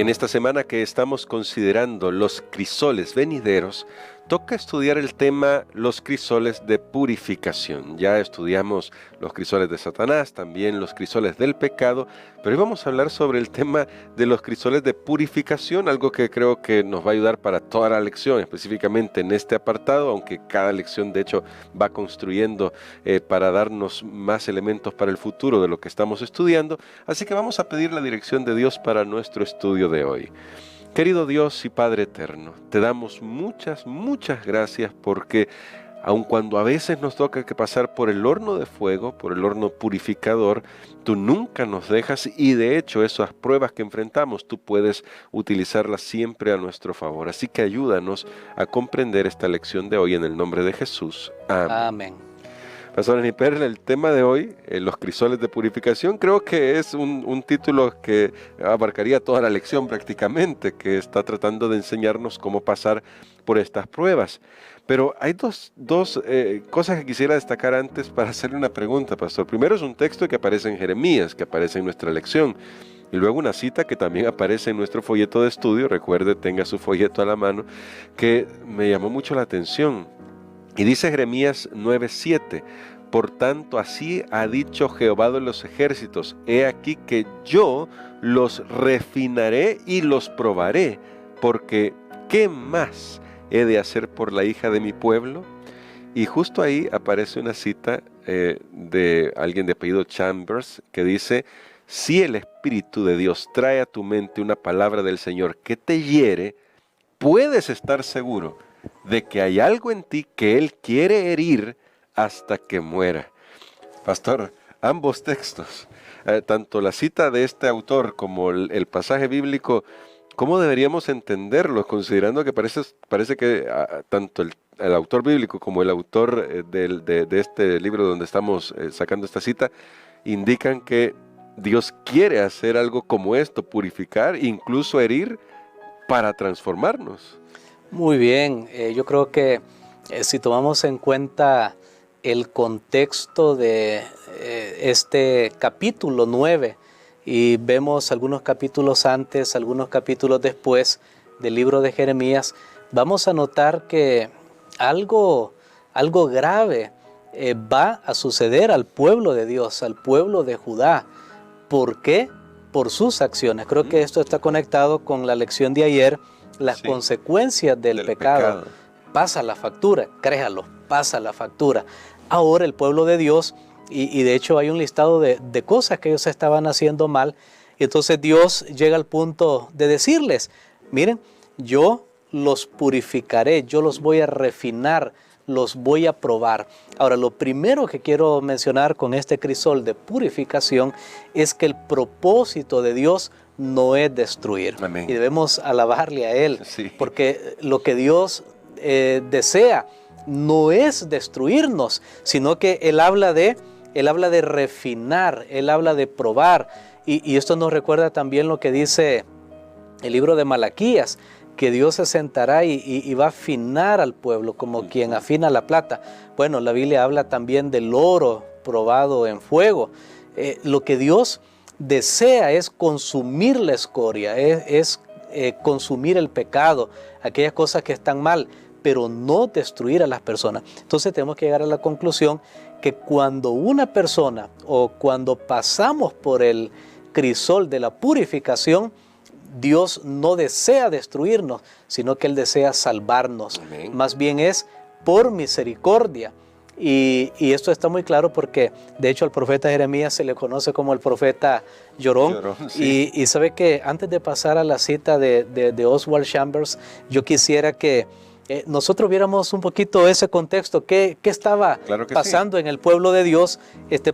En esta semana que estamos considerando los crisoles venideros, toca estudiar el tema los crisoles de purificación. Ya estudiamos los crisoles de Satanás, también los crisoles del pecado, pero hoy vamos a hablar sobre el tema de los crisoles de purificación, algo que creo que nos va a ayudar para toda la lección, específicamente en este apartado, aunque cada lección de hecho va construyendo para darnos más elementos para el futuro de lo que estamos estudiando. Así que vamos a pedir la dirección de Dios para nuestro estudio de hoy. Querido Dios y Padre eterno, te damos muchas gracias porque aun cuando a veces nos toca que pasar por el horno de fuego, por el horno purificador, tú nunca nos dejas y de hecho esas pruebas que enfrentamos tú puedes utilizarlas siempre a nuestro favor. Así que ayúdanos a comprender esta lección de hoy en el nombre de Jesús. Amén. Amén. Pastor Aniper, el tema de hoy, los crisoles de purificación, creo que es un título que abarcaría toda la lección prácticamente, que está tratando de enseñarnos cómo pasar por estas pruebas. Pero hay dos cosas que quisiera destacar antes para hacerle una pregunta, Pastor. Primero es un texto que aparece en Jeremías, que aparece en nuestra lección. Y luego una cita que también aparece en nuestro folleto de estudio, recuerde, tenga su folleto a la mano, que me llamó mucho la atención. Y dice Jeremías 9:7, por tanto así ha dicho Jehová de los ejércitos, he aquí que yo los refinaré y los probaré, porque ¿qué más he de hacer por la hija de mi pueblo? Y justo ahí aparece una cita de alguien de apellido Chambers que dice, si el Espíritu de Dios trae a tu mente una palabra del Señor que te hiere, puedes estar seguro de que hay algo en ti que Él quiere herir hasta que muera. Pastor, ambos textos, tanto la cita de este autor como el pasaje bíblico, ¿cómo deberíamos entenderlos? Considerando que parece que tanto el autor bíblico como el autor de este libro donde estamos sacando esta cita, indican que Dios quiere hacer algo como esto, purificar, incluso herir para transformarnos. Muy bien, yo creo que si tomamos en cuenta el contexto de este capítulo 9 y vemos algunos capítulos antes, algunos capítulos después del libro de Jeremías, vamos a notar que algo grave va a suceder al pueblo de Dios, al pueblo de Judá. ¿Por qué? Por sus acciones. Creo que esto está conectado con la lección de ayer, las consecuencias del pecado. Pasa la factura, créalo, pasa la factura. Ahora el pueblo de Dios, y de hecho hay un listado de cosas que ellos estaban haciendo mal, y entonces Dios llega al punto de decirles, miren, yo los purificaré, yo los voy a refinar, los voy a probar. Ahora, lo primero que quiero mencionar con este crisol de purificación es que el propósito de Dios no es destruir. Amén. Y debemos alabarle a Él, porque lo que Dios desea no es destruirnos, sino que Él habla de refinar, Él habla de probar. Y esto nos recuerda también lo que dice el libro de Malaquías, que Dios se sentará y va a afinar al pueblo como quien afina la plata. Bueno, la Biblia habla también del oro probado en fuego. Lo que Dios desea es consumir la escoria, es consumir el pecado, aquellas cosas que están mal, pero no destruir a las personas. Entonces tenemos que llegar a la conclusión que cuando una persona o cuando pasamos por el crisol de la purificación, Dios no desea destruirnos, sino que Él desea salvarnos. Amén. Más bien es por misericordia. Y esto está muy claro porque, de hecho, al profeta Jeremías se le conoce como el profeta llorón. Sí. Y sabe que antes de pasar a la cita de Oswald Chambers, yo quisiera que nosotros viéramos un poquito ese contexto, qué estaba pasando en el pueblo de Dios,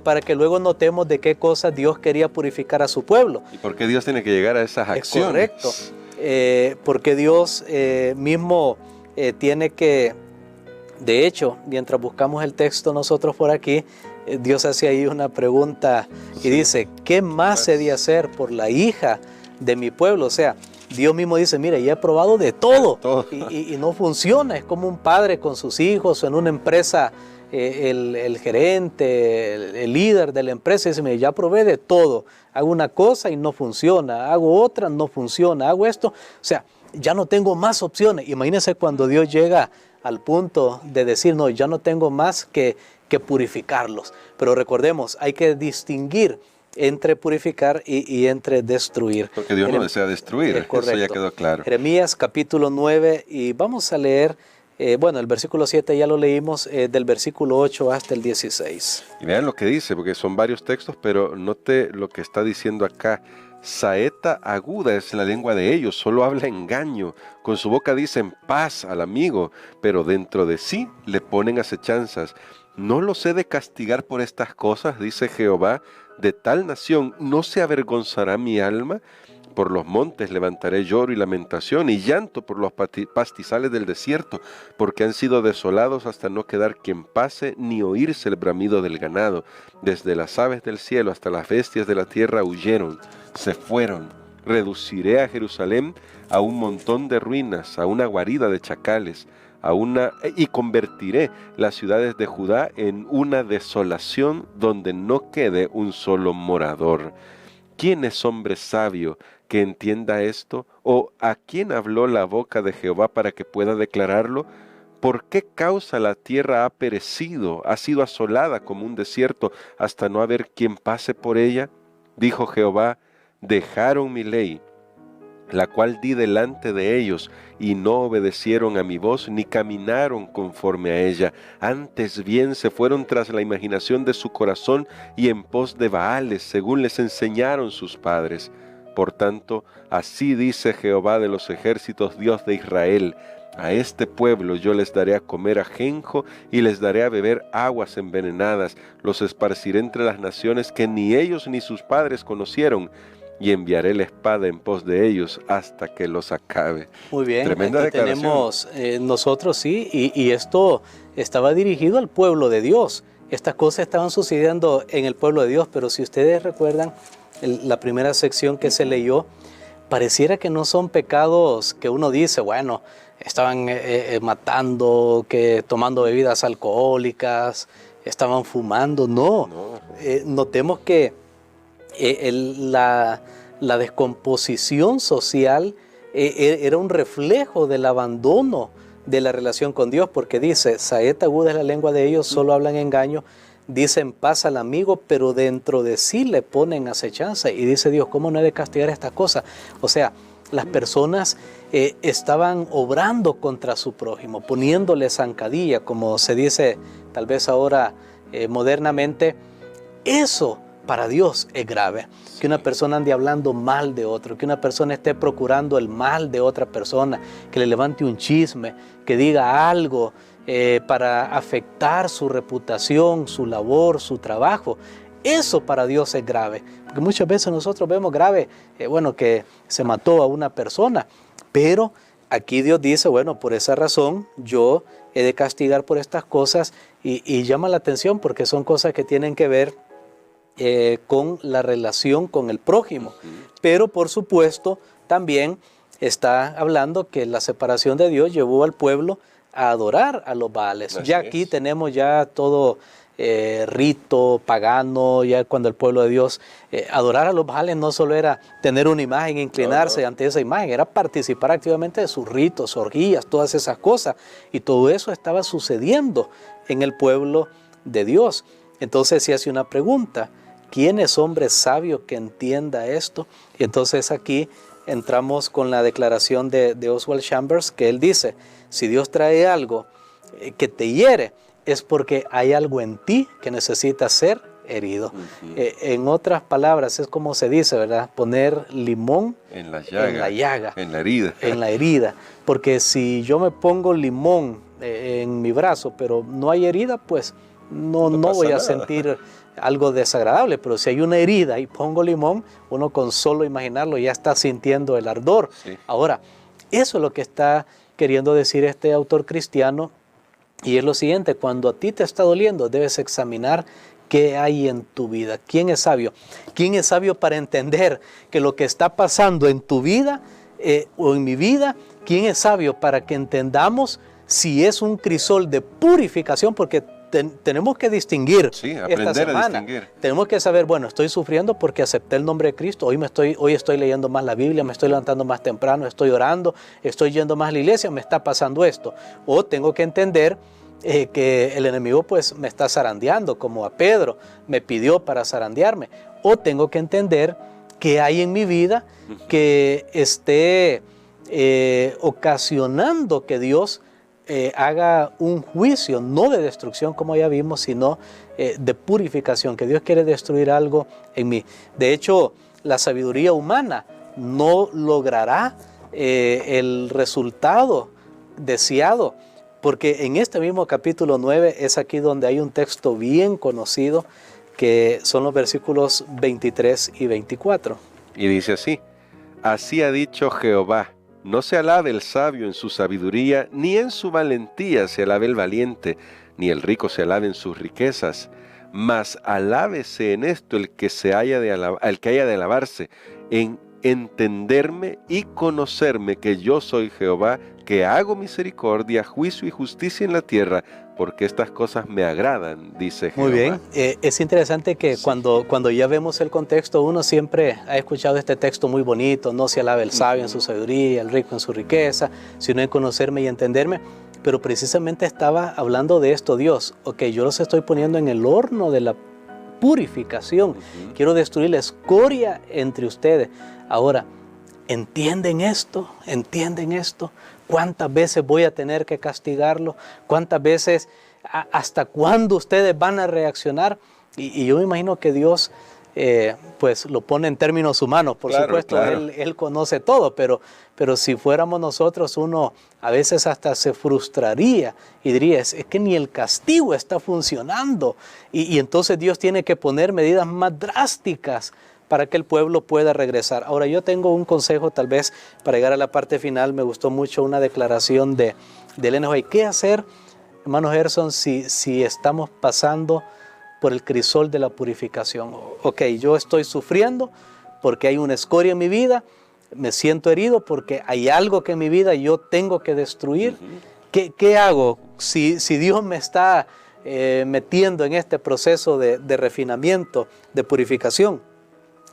para que luego notemos de qué cosas Dios quería purificar a su pueblo. ¿Y por qué Dios tiene que llegar a esas acciones? Es correcto, porque Dios mismo tiene que, de hecho, mientras buscamos el texto nosotros por aquí, Dios hace ahí una pregunta y dice, ¿qué más he de hacer por la hija de mi pueblo? O sea, Dios mismo dice, mire, ya he probado de todo. Y no funciona. Es como un padre con sus hijos o en una empresa el gerente, el líder de la empresa dice, mire, ya probé de todo, hago una cosa y no funciona, hago otra, no funciona, hago esto, o sea, ya no tengo más opciones. Imagínense cuando Dios llega al punto de decir, no, ya no tengo más que purificarlos. Pero recordemos, hay que distinguir entre purificar y entre destruir. Porque Dios no desea destruir, eso ya quedó claro. Jeremías capítulo 9, y vamos a leer, el versículo 7 ya lo leímos, del versículo 8 hasta el 16. Y vean lo que dice, porque son varios textos, pero note lo que está diciendo acá. Saeta aguda es la lengua de ellos, solo habla engaño. Con su boca dicen paz al amigo, pero dentro de sí le ponen acechanzas. ¿No los he de castigar por estas cosas?, dice Jehová. De tal nación no se avergonzará mi alma. Por los montes levantaré lloro y lamentación y llanto por los pastizales del desierto, porque han sido desolados hasta no quedar quien pase ni oírse el bramido del ganado. Desde las aves del cielo hasta las bestias de la tierra huyeron, se fueron. Reduciré a Jerusalén a un montón de ruinas, a una guarida de chacales, y convertiré las ciudades de Judá en una desolación donde no quede un solo morador. ¿Quién es hombre sabio que entienda esto? ¿O a quién habló la boca de Jehová para que pueda declararlo? ¿Por qué causa la tierra ha perecido, ha sido asolada como un desierto, hasta no haber quien pase por ella? Dijo Jehová, dejaron mi ley, la cual di delante de ellos, y no obedecieron a mi voz, ni caminaron conforme a ella. Antes bien se fueron tras la imaginación de su corazón, y en pos de Baales, según les enseñaron sus padres. Por tanto, así dice Jehová de los ejércitos, Dios de Israel: a este pueblo yo les daré a comer ajenjo, y les daré a beber aguas envenenadas. Los esparciré entre las naciones que ni ellos ni sus padres conocieron, y enviaré la espada en pos de ellos hasta que los acabe. Muy bien, tremenda declaración. Tenemos nosotros sí, y esto estaba dirigido al pueblo de Dios. Estas cosas estaban sucediendo en el pueblo de Dios, pero si ustedes recuerdan la primera sección que se leyó, pareciera que no son pecados que uno dice, bueno, estaban matando, tomando bebidas alcohólicas, estaban fumando. No. Notemos que la descomposición social era un reflejo del abandono de la relación con Dios, porque dice, saeta aguda es la lengua de ellos, solo hablan engaño, dicen paz al amigo, pero dentro de sí le ponen acechanza. Y dice Dios, ¿cómo no he de castigar estas cosas? O sea, las personas estaban obrando contra su prójimo, poniéndole zancadilla, como se dice tal vez ahora modernamente. Eso para Dios es grave, que una persona ande hablando mal de otro, que una persona esté procurando el mal de otra persona, que le levante un chisme, que diga algo para afectar su reputación, su labor, su trabajo. Eso para Dios es grave, porque muchas veces nosotros vemos grave, que se mató a una persona, pero aquí Dios dice, bueno, por esa razón yo he de castigar por estas cosas, y llama la atención porque son cosas que tienen que ver con la relación con el prójimo. Pero por supuesto también está hablando que la separación de Dios llevó al pueblo a adorar a los Baales. Ya aquí tenemos ya todo rito pagano, ya cuando el pueblo de Dios adorar a los Baales no solo era tener una imagen, inclinarse ante esa imagen, era participar activamente de sus ritos, orgías, todas esas cosas, y todo eso estaba sucediendo en el pueblo de Dios. Entonces se hace una pregunta: ¿quién es hombre sabio que entienda esto? Y entonces aquí entramos con la declaración de Oswald Chambers, que él dice, si Dios trae algo que te hiere, es porque hay algo en ti que necesita ser herido. En otras palabras, es como se dice, ¿verdad? Poner limón en la llaga, en la herida. En la herida. Porque si yo me pongo limón en mi brazo, pero no hay herida, pues no voy a sentir algo desagradable. Pero si hay una herida y pongo limón, uno con solo imaginarlo ya está sintiendo el ardor. Sí. Ahora, eso es lo que está queriendo decir este autor cristiano, y es lo siguiente: cuando a ti te está doliendo, debes examinar qué hay en tu vida. ¿Quién es sabio? ¿Quién es sabio para entender que lo que está pasando en tu vida o en mi vida? ¿Quién es sabio para que entendamos si es un crisol de purificación? Porque tenemos que distinguir aprender esta semana. A distinguir. Tenemos que saber, bueno, estoy sufriendo porque acepté el nombre de Cristo. Hoy estoy leyendo más la Biblia, me estoy levantando más temprano, estoy orando, estoy yendo más a la iglesia, me está pasando esto. O tengo que entender que el enemigo pues me está zarandeando, como a Pedro me pidió para zarandearme. O tengo que entender que hay en mi vida que esté ocasionando que Dios haga un juicio, no de destrucción como ya vimos, sino de purificación, que Dios quiere destruir algo en mí. De hecho, la sabiduría humana no logrará el resultado deseado, porque en este mismo capítulo 9 es aquí donde hay un texto bien conocido, que son los versículos 23 y 24. Y dice así: así ha dicho Jehová, no se alabe el sabio en su sabiduría, ni en su valentía se alabe el valiente, ni el rico se alabe en sus riquezas, mas alábese en esto el que haya de alabarse, en entenderme y conocerme que yo soy Jehová, que hago misericordia, juicio y justicia en la tierra, porque estas cosas me agradan, dice Jehová. Muy bien, es interesante que cuando ya vemos el contexto, uno siempre ha escuchado este texto muy bonito: no se alabe el sabio en su sabiduría, el rico en su riqueza, sino en conocerme y entenderme. Pero precisamente estaba hablando de esto Dios. Ok, yo los estoy poniendo en el horno de la purificación. Quiero destruir la escoria entre ustedes. Ahora, ¿entienden esto? ¿Entienden esto? ¿Cuántas veces voy a tener que castigarlo? ¿Cuántas veces, hasta cuándo ustedes van a reaccionar? Y yo me imagino que Dios pues lo pone en términos humanos, por supuesto, claro. Él conoce todo, pero si fuéramos nosotros, uno a veces hasta se frustraría y diría: es que ni el castigo está funcionando, y entonces Dios tiene que poner medidas más drásticas para que el pueblo pueda regresar. Ahora, yo tengo un consejo, tal vez para llegar a la parte final. Me gustó mucho una declaración de Elena White. ¿Qué hacer, hermano Gerson, si estamos pasando por el crisol de la purificación? Ok, yo estoy sufriendo porque hay una escoria en mi vida, me siento herido porque hay algo que en mi vida yo tengo que destruir. ¿Qué hago si Dios me está metiendo en este proceso de refinamiento, de purificación?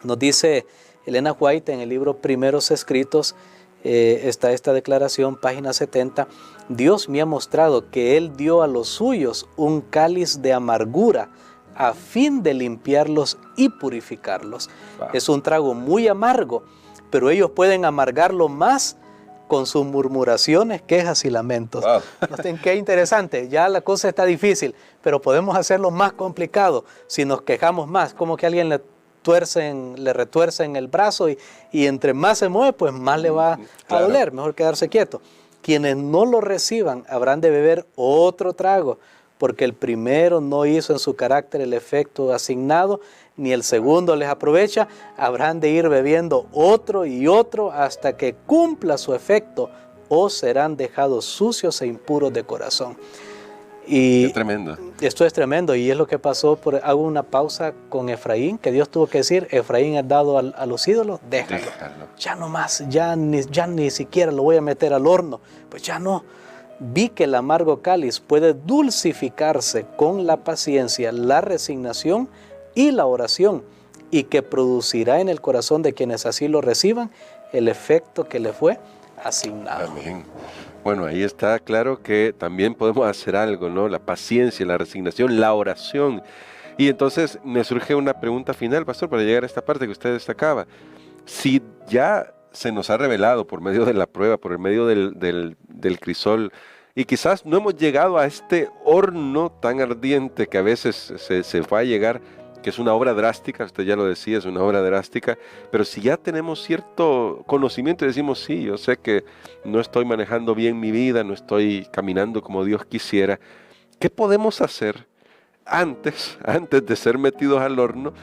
Nos dice Elena White en el libro Primeros Escritos, está esta declaración, página 70: Dios me ha mostrado que Él dio a los suyos un cáliz de amargura a fin de limpiarlos y purificarlos. Wow. Es un trago muy amargo, pero ellos pueden amargarlo más con sus murmuraciones, quejas y lamentos. Wow. Qué interesante, ya la cosa está difícil, pero podemos hacerlo más complicado si nos quejamos más, como que alguien le retuercen el brazo y entre más se mueve, pues más le va a doler, mejor quedarse quieto. Quienes no lo reciban habrán de beber otro trago, porque el primero no hizo en su carácter el efecto asignado, ni el segundo les aprovecha. Habrán de ir bebiendo otro y otro hasta que cumpla su efecto, o serán dejados sucios e impuros de corazón. Y es tremendo. Esto es tremendo, y es lo que pasó. Hago una pausa con Efraín, que Dios tuvo que decir: Efraín es dado a los ídolos, déjalo. Ya no más, ya ni siquiera lo voy a meter al horno, pues ya no. Vi que el amargo cáliz puede dulcificarse con la paciencia, la resignación y la oración, y que producirá en el corazón de quienes así lo reciban el efecto que le fue asignado. Amén. Bueno, ahí está claro que también podemos hacer algo, ¿no? La paciencia, la resignación, la oración. Y entonces me surge una pregunta final, pastor, para llegar a esta parte que usted destacaba. Si ya se nos ha revelado por medio de la prueba, por el medio del crisol, y quizás no hemos llegado a este horno tan ardiente que a veces se va a llegar, que es una obra drástica, usted ya lo decía, es una obra drástica, pero si ya tenemos cierto conocimiento y decimos: sí, yo sé que no estoy manejando bien mi vida, no estoy caminando como Dios quisiera, ¿qué podemos hacer antes de ser metidos al horno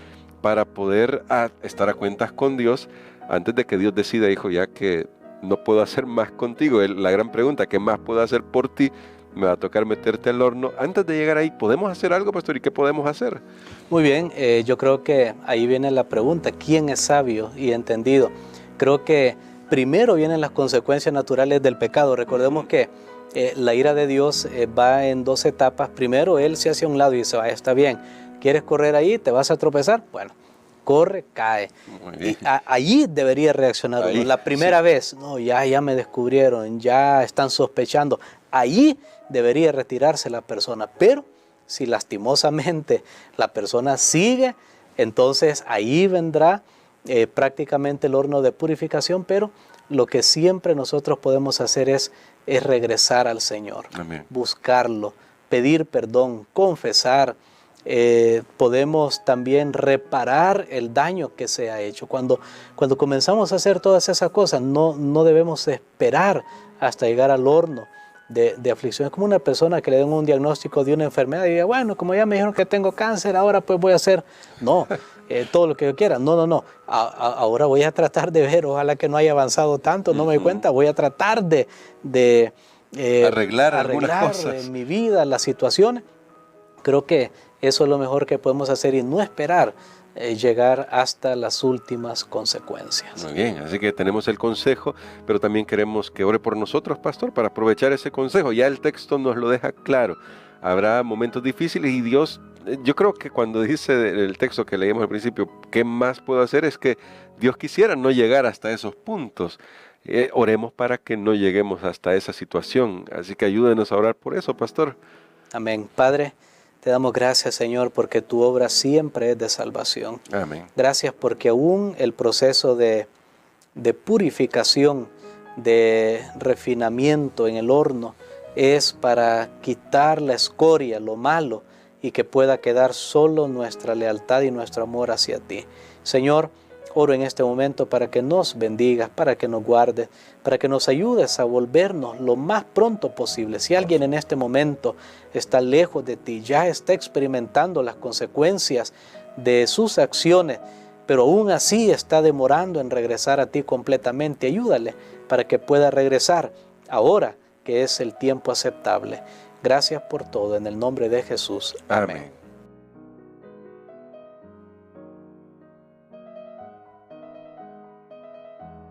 para poder estar a cuentas con Dios, antes de que Dios decida: hijo, ya que no puedo hacer más contigo? La gran pregunta: ¿qué más puedo hacer por ti? Me va a tocar meterte al horno. Antes de llegar ahí, ¿podemos hacer algo, pastor? ¿Y qué podemos hacer? Muy bien, yo creo que ahí viene la pregunta: ¿quién es sabio y entendido? Creo que primero vienen las consecuencias naturales del pecado. Recordemos que La ira de Dios va en dos etapas. Primero, Él se hace a un lado y dice, está bien, ¿quieres correr ahí? ¿Te vas a tropezar? Bueno, corre, cae. Allí debería reaccionar uno. La primera vez, no, ya me descubrieron, ya están sospechando. Allí debería retirarse la persona. Pero si lastimosamente la persona sigue, entonces ahí vendrá prácticamente el horno de purificación, pero lo que siempre nosotros podemos hacer es regresar al Señor, Amén. Buscarlo, pedir perdón, confesar. Podemos también reparar el daño que se ha hecho. Cuando comenzamos a hacer todas esas cosas, no debemos esperar hasta llegar al horno de aflicción. Es como una persona que le den un diagnóstico de una enfermedad y diga, bueno, como ya me dijeron que tengo cáncer, ahora pues voy a hacer, todo lo que yo quiera. No. Ahora voy a tratar de ver, ojalá que no haya avanzado tanto, no me doy cuenta, voy a tratar de arreglar algunas cosas en mi vida, las situaciones. Creo que eso es lo mejor que podemos hacer y no esperar llegar hasta las últimas consecuencias. Muy bien, así que tenemos el consejo, pero también queremos que ore por nosotros, pastor, para aprovechar ese consejo. Ya el texto nos lo deja claro. Habrá momentos difíciles y Dios, yo creo que cuando dice el texto que leímos al principio, ¿qué más puedo hacer? Es que Dios quisiera no llegar hasta esos puntos. Oremos para que no lleguemos hasta esa situación. Así que ayúdenos a orar por eso, pastor. Amén. Padre, te damos gracias, Señor, porque tu obra siempre es de salvación. Amén. Gracias porque aún el proceso de purificación, de refinamiento en el horno, es para quitar la escoria, lo malo, y que pueda quedar solo nuestra lealtad y nuestro amor hacia ti. Señor, oro en este momento para que nos bendigas, para que nos guardes, para que nos ayudes a volvernos lo más pronto posible. Si alguien en este momento está lejos de ti, ya está experimentando las consecuencias de sus acciones, pero aún así está demorando en regresar a ti completamente, ayúdale para que pueda regresar ahora que es el tiempo aceptable. Gracias por todo, en el nombre de Jesús. Amén.